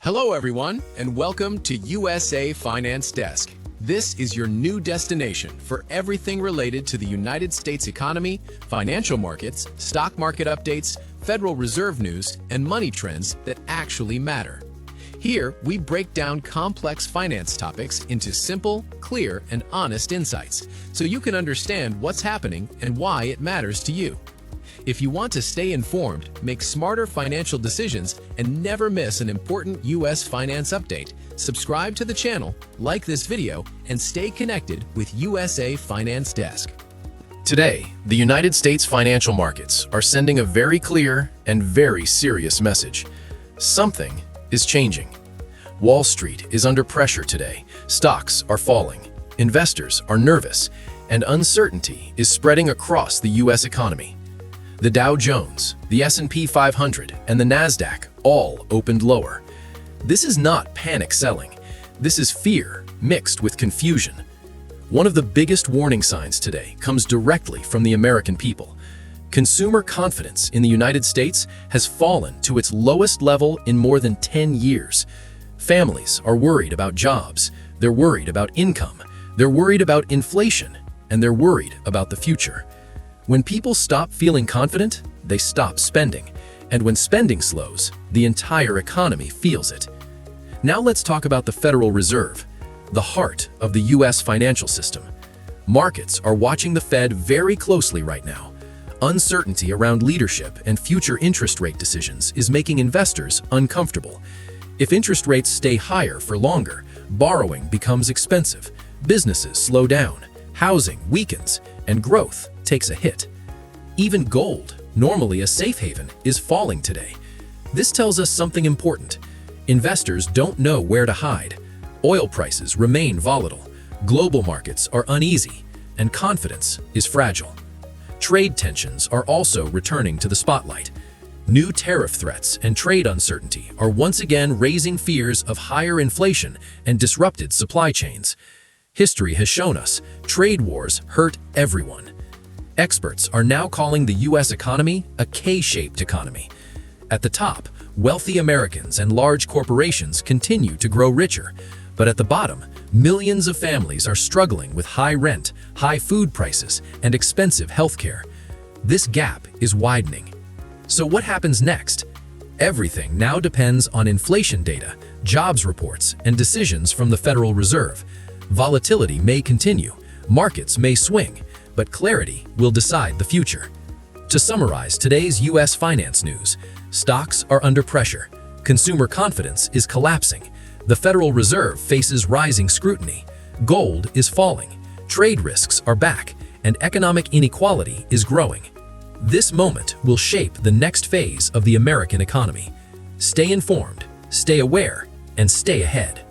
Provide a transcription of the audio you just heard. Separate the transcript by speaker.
Speaker 1: Hello everyone, and welcome to USA Finance Desk. This is your new destination for everything related to the United States economy, financial markets, stock market updates, Federal Reserve news, and money trends that actually matter. Here, we break down complex finance topics into simple, clear, and honest insights, so you can understand what's happening and why it matters to you. If you want to stay informed, make smarter financial decisions, and never miss an important U.S. finance update, subscribe to the channel, like this video, and stay connected with USA Finance Desk.
Speaker 2: Today, the United States financial markets are sending a very clear and very serious message. Something is changing. Wall Street is under pressure today. Stocks are falling. Investors are nervous, and uncertainty is spreading across the U.S. economy. The Dow Jones, the S&P 500, and the Nasdaq all opened lower. This is not panic selling. This is fear mixed with confusion. One of the biggest warning signs today comes directly from the American people. Consumer confidence in the United States has fallen to its lowest level in more than 10 years. Families are worried about jobs, they're worried about income, they're worried about inflation, and they're worried about the future. When people stop feeling confident, they stop spending. And when spending slows, the entire economy feels it. Now let's talk about the Federal Reserve, the heart of the U.S. financial system. Markets are watching the Fed very closely right now. Uncertainty around leadership and future interest rate decisions is making investors uncomfortable. If interest rates stay higher for longer, borrowing becomes expensive, businesses slow down, housing weakens, and growth takes a hit. Even gold, normally a safe haven, is falling today. This tells us something important. Investors don't know where to hide. Oil prices remain volatile. Global markets are uneasy, and confidence is fragile. Trade tensions are also returning to the spotlight. New tariff threats and trade uncertainty are once again raising fears of higher inflation and disrupted supply chains. History has shown us trade wars hurt everyone. Experts are now calling the U.S. economy a K-shaped economy. At the top, wealthy Americans and large corporations continue to grow richer, but at the bottom, millions of families are struggling with high rent, high food prices, and expensive healthcare. This gap is widening. So what happens next? Everything now depends on inflation data, jobs reports, and decisions from the Federal Reserve. Volatility may continue, markets may swing, but clarity will decide the future. To summarize today's U.S. finance news, stocks are under pressure, consumer confidence is collapsing, the Federal Reserve faces rising scrutiny, gold is falling, trade risks are back, and economic inequality is growing. This moment will shape the next phase of the American economy. Stay informed, stay aware, and stay ahead.